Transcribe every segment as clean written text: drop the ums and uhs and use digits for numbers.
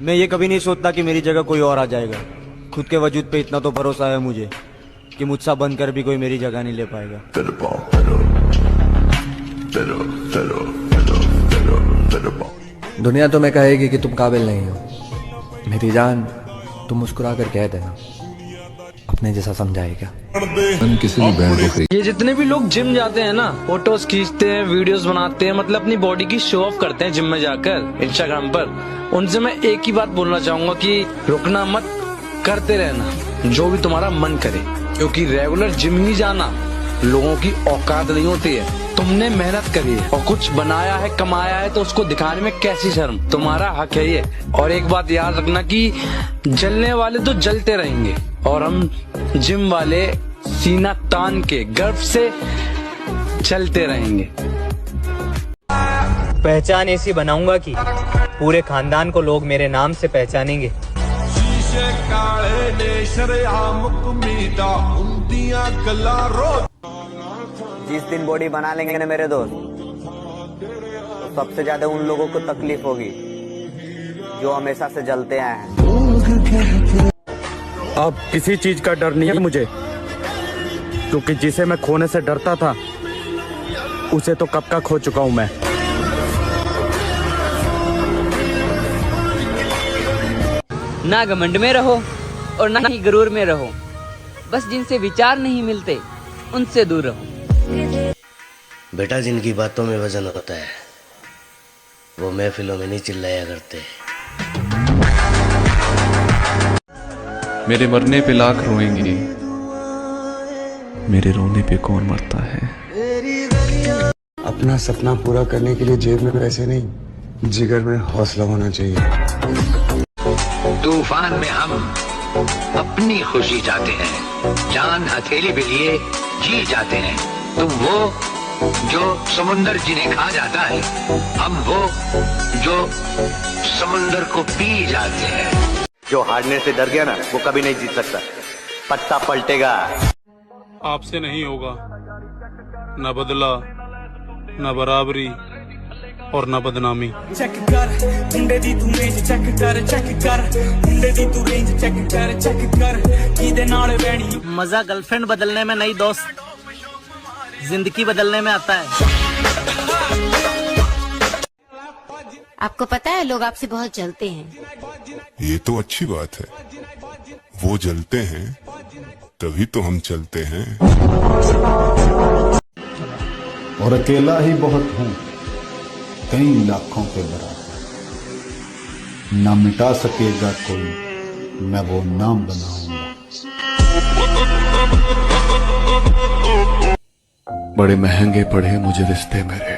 मैं ये कभी नहीं सोचता कि मेरी जगह कोई और आ जाएगा। खुद के वजूद पे इतना तो भरोसा है मुझे कि मुझसे बनकर भी कोई मेरी जगह नहीं ले पाएगा। दुनिया तुम्हें कहेगी कि तुम काबिल नहीं हो। मेरी जान, तुम मुस्कुरा कर कह देना, अपने जैसा समझाए क्या। किसी भी बैंड को ये जितने भी लोग जिम जाते हैं ना, फोटोज खींचते हैं, वीडियोस बनाते हैं, मतलब अपनी बॉडी की शो ऑफ करते हैं जिम में जाकर इंस्टाग्राम पर, उनसे मैं एक ही बात बोलना चाहूंगा कि रुकना मत, करते रहना जो भी तुम्हारा मन करे, क्योंकि रेगुलर जिम ही जाना लोगों की औकात नहीं होती है। तुमने मेहनत करी है और कुछ बनाया है, कमाया है, तो उसको दिखाने में कैसी शर्म, तुम्हारा हक है ये। और एक बात याद रखना कि जलने वाले तो जलते रहेंगे और हम जिम वाले सीना तान के गर्व से चलते रहेंगे। पहचान ऐसी बनाऊंगा कि पूरे खानदान को लोग मेरे नाम से पहचानेंगे। जिस दिन बॉडी बना लेंगे ना मेरे दोस्त, तो सबसे ज्यादा उन लोगों को तकलीफ होगी जो हमेशा से जलते आए हैं। अब किसी चीज का डर नहीं है मुझे, क्योंकि जिसे मैं खोने से डरता था उसे तो कब का खो चुका हूं मैं। ना घमंड में रहो और ना ही गुरूर में रहो, बस जिनसे विचार नहीं मिलते उनसे दूर रहो। बेटा, जिनकी बातों में वजन होता है वो महफिलों में नहीं चिल्लाया करते। मेरे मरने पे लाख रोएंगे, मेरे रोने पे कौन मरता है। अपना सपना पूरा करने के लिए जेब में पैसे नहीं, जिगर में हौसला होना चाहिए। तूफान में हम अपनी खुशी चाहते हैं, जान हथेली पे लिए जी जाते हैं। तुम वो जो समुंदर जिन्हें खा जाता है, हम वो जो समुंदर को पी जाते हैं। जो हारने से डर गया ना, वो कभी नहीं जीत सकता। पत्ता पलटेगा। आपसे नहीं होगा न बदला, न बराबरी और न बदनामी। चेक कर मुंडे दी तू रेंज, चेक कर मुंडे दी तू रेंज, चेक कर कीदे नाल बैणी। मजा गर्लफ्रेंड बदलने में नहीं दोस्त, जिंदगी बदलने में आता है। आपको पता है लोग आपसे बहुत जलते हैं। ये तो अच्छी बात है, वो जलते हैं तभी तो हम चलते हैं। और अकेला ही बहुत हूँ, कई लाखों के बराबर, ना मिटा सकेगा कोई, मैं वो नाम बनाऊंगा। बड़े महंगे पड़े मुझे रिश्ते मेरे,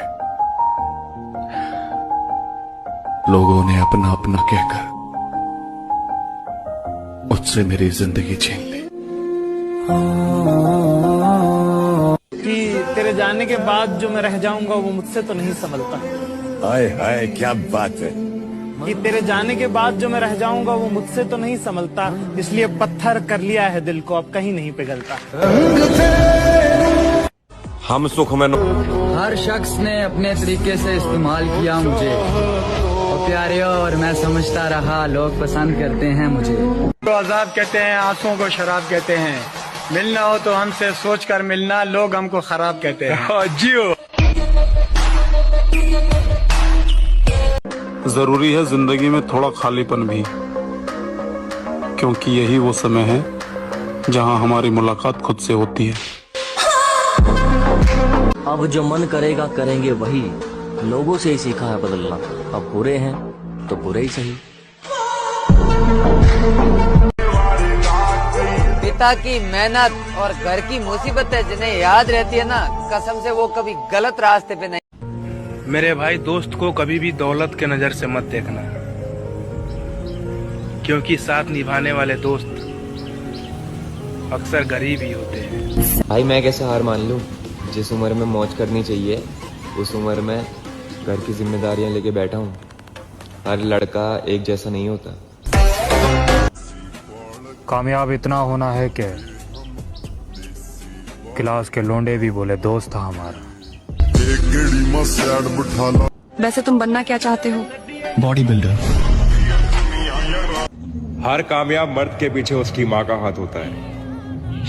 लोगों ने अपना अपना कहकर मुझसे मेरी जिंदगी छीन ली। कि तेरे जाने के बाद जो मैं रह जाऊंगा वो मुझसे तो नहीं संभलता। हाय हाय क्या बात है। कि तेरे जाने के बाद जो मैं रह जाऊंगा वो मुझसे तो नहीं संभलता, इसलिए पत्थर कर लिया है दिल को, अब कहीं नहीं पिघलता। हम सुख में हर शख्स ने अपने तरीके से इस्तेमाल किया मुझे, और प्यारे और मैं समझता रहा लोग पसंद करते हैं मुझे। तो आजाद कहते हैं, आंसुओं को शराब कहते हैं, मिलना हो तो हमसे सोच कर मिलना, लोग हमको खराब कहते हैं। जियो। जरूरी है जिंदगी में थोड़ा खालीपन भी, क्योंकि यही वो समय है जहां हमारी मुलाकात खुद से होती है। अब जो मन करेगा करेंगे वही, लोगों से ही सीखा है बदलना। अब बुरे हैं तो बुरे ही सही। पिता की मेहनत और घर की मुसीबतें जिन्हें याद रहती है ना, कसम से वो कभी गलत रास्ते पे नहीं। मेरे भाई, दोस्त को कभी भी दौलत के नजर से मत देखना, क्योंकि साथ निभाने वाले दोस्त अक्सर गरीब ही होते हैं। भाई मैं कैसे हार मान लूं? जिस उम्र में मौज करनी चाहिए उस उम्र में घर की जिम्मेदारियां लेके बैठा हूँ। हर लड़का एक जैसा नहीं होता। कामयाब इतना होना है कि क्लास के लोंडे भी बोले दोस्त था हमारा। वैसे तुम बनना क्या चाहते हो? Body builder. हर कामयाब मर्द के पीछे उसकी माँ का हाथ होता है।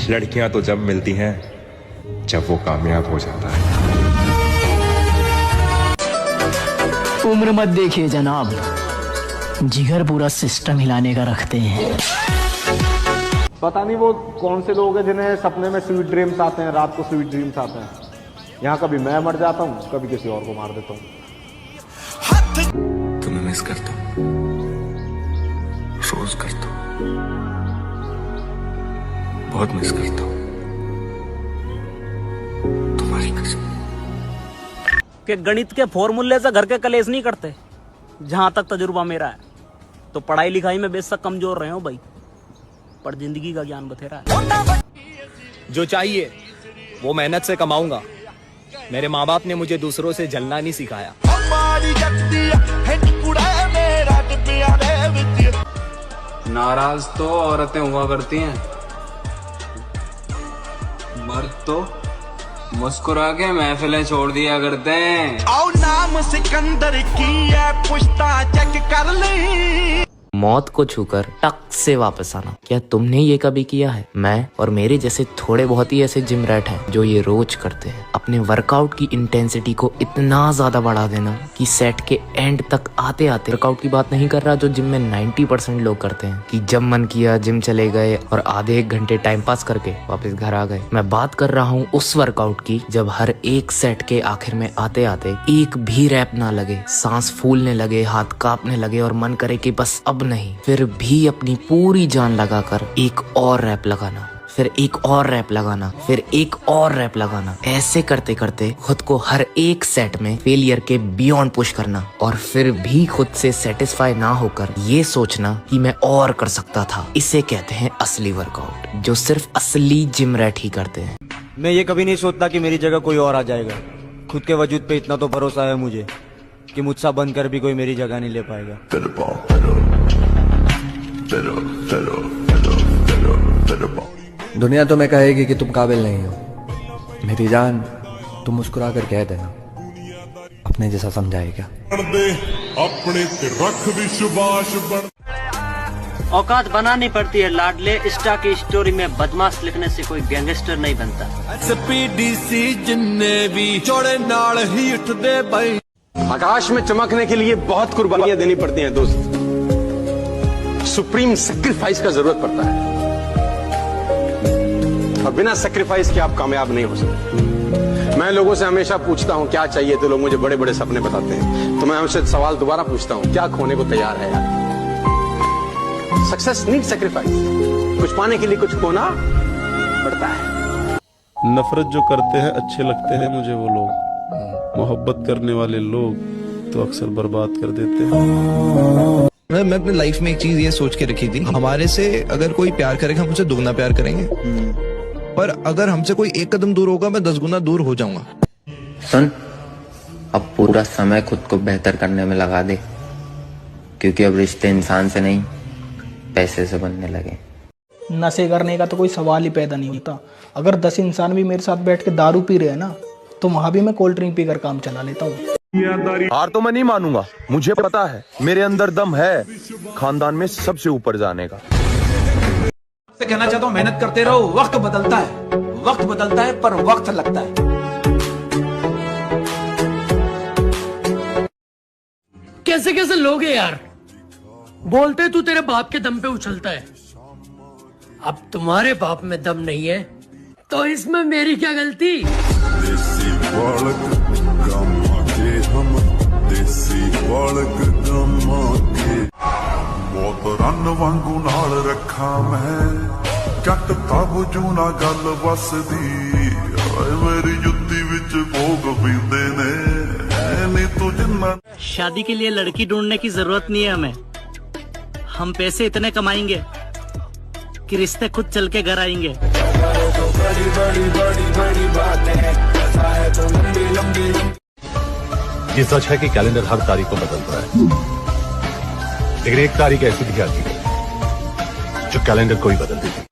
लड़कियां तो जब मिलती हैं जब वो कामयाब हो जाता है। उम्र मत देखिए जनाब, जिगर पूरा सिस्टम हिलाने का रखते हैं। पता नहीं वो कौन से लोग हैं जिन्हें सपने में स्वीट ड्रीम्स आते हैं, रात को स्वीट ड्रीम्स आते हैं। यहाँ कभी मैं मर जाता हूँ, कभी किसी और को मार देता हूँ। तुम्हें मिस करता हूँ, रोज करता हूँ, बहुत मिस करता हूँ, तुम्हारी कसम। कि गणित के फॉर्मूले से घर के कलेश नहीं करते। जहां तक तजुर्बा मेरा है, तो पढ़ाई लिखाई में बेशक कमजोर रहे हो भाई, पर जिंदगी का ज्ञान बथेरा है। जो चाहिए वो मेहनत से कमाऊंगा। मेरे माँ बाप ने मुझे दूसरों से जलना नहीं सिखाया। नाराज तो औरतें हुआ करती हैं, मर्द तो मुस्कुरा के महफिलें छोड़ दिया करते हैं। आओ नाम सिकंदर की है, पुश्ता चेक कर ले। मौत को छूकर टक से वापस आना, क्या तुमने ये कभी किया है? मैं और मेरे जैसे थोड़े बहुत ही ऐसे जिम रैट हैं जो ये रोज करते हैं। अपने वर्कआउट की इंटेंसिटी को इतना ज्यादा बढ़ा देना कि सेट के एंड तक आते आते, वर्कआउट की बात नहीं कर रहा जो जिम में 90% लोग करते हैं कि जब मन किया जिम चले गए और आधे एक घंटे टाइम पास करके वापस घर आ गए। मैं बात कर रहा हूँ उस वर्कआउट की जब हर एक सेट के आखिर में आते आते एक भी रैप ना लगे, सांस फूलने लगे, हाथ कांपने लगे और मन करे कि बस अब नहीं, फिर भी अपनी पूरी जान लगाकर एक और रैप लगाना, फिर एक और रैप लगाना, फिर एक और रैप लगाना। ऐसे करते करते खुद को हर एक सेट में फेलियर के बियॉन्ड पुश करना और फिर भी खुद से सेटिस्फाई ना होकर ये सोचना कि मैं और कर सकता था। इसे कहते हैं असली वर्कआउट, जो सिर्फ असली जिम रैट ही करते हैं। मैं ये कभी नहीं सोचता कि मेरी जगह कोई और आ जाएगा। खुद के वजूद पे इतना तो भरोसा है मुझे कि मुझसे बनकर भी कोई मेरी जगह नहीं ले पाएगा। दुनिया तुम्हें कहेगी कि तुम काबिल नहीं हो। मेरी जान, तुम मुस्कुरा कर कह देना, अपने जैसा समझाए क्या? अपने रख विश्वास बन। औकात बनानी पड़ती है लाडले। इंस्टा की स्टोरी में बदमाश लिखने से कोई गैंगस्टर नहीं बनता। स्पीडीसी जिन्ने भी चौड़े नाल ही उठदे भाई। आकाश में चमकने के लिए बहुत कुर्बानियां देनी पड़ती हैं दोस्त। सुप्रीम सैक्रिफाइस का जरूरत पड़ता है, और बिना सैक्रिफाइस के आप कामयाब नहीं हो सकते। मैं लोगों से हमेशा पूछता हूं क्या चाहिए, तो लोग मुझे बड़े बड़े सपने बताते हैं। तो मैं उनसे सवाल दोबारा पूछता हूं, क्या खोने को तैयार है यार? Success need sacrifice. कुछ पाने के लिए कुछ खोना पड़ता है। नफरत जो करते हैं अच्छे लगते हैं मुझे वो लोग, मोहब्बत करने वाले लोग तो अक्सर बर्बाद कर देते हैं। मैं अपनी लाइफ में एक चीज ये सोच के रखी थी, हमारे से अगर कोई प्यार करेगा हम उसे दुगना प्यार करेंगे, पर अगर हमसे कोई एक कदम दूर होगा मैं 10 गुना दूर हो जाऊंगा। सुन, अब पूरा समय खुद को बेहतर करने में लगा दे, क्योंकि अब रिश्ते इंसान से नहीं पैसे से बनने लगे। नशे करने का तो कोई सवाल ही पैदा नहीं होता। अगर 10 इंसान भी मेरे साथ बैठ के दारू पी रहे हैं ना, तो वहां भी मैं कोल्ड ड्रिंक पीकर काम चला लेता हूँ। हार तो मैं नहीं मानूंगा, मुझे पता है मेरे अंदर दम है खानदान में सबसे ऊपर जाने का। से कहना चाहता हूँ, मेहनत करते रहो। वक्त बदलता है पर वक्त लगता है। कैसे कैसे लोग हैं यार, बोलते तू तेरे बाप के दम पे उछलता है। अब तुम्हारे बाप में दम नहीं है तो इसमें मेरी क्या गलती? बहुत रन वांगू नाल रखा मैं, जट तब जू ना गल वसदी। मेरी जुत्ती विच भोग पींदे ने नी तू जिन्ना। शादी के लिए लड़की ढूंढने की जरूरत नहीं है हमें। हम पैसे इतने कमाएंगे कि रिश्ते खुद चल के घर आएंगे। ये सच है कि कैलेंडर हर तारीख को बदलता है, लेकिन एक तारीख ऐसी भी आती है जो कैलेंडर को ही बदल देती है।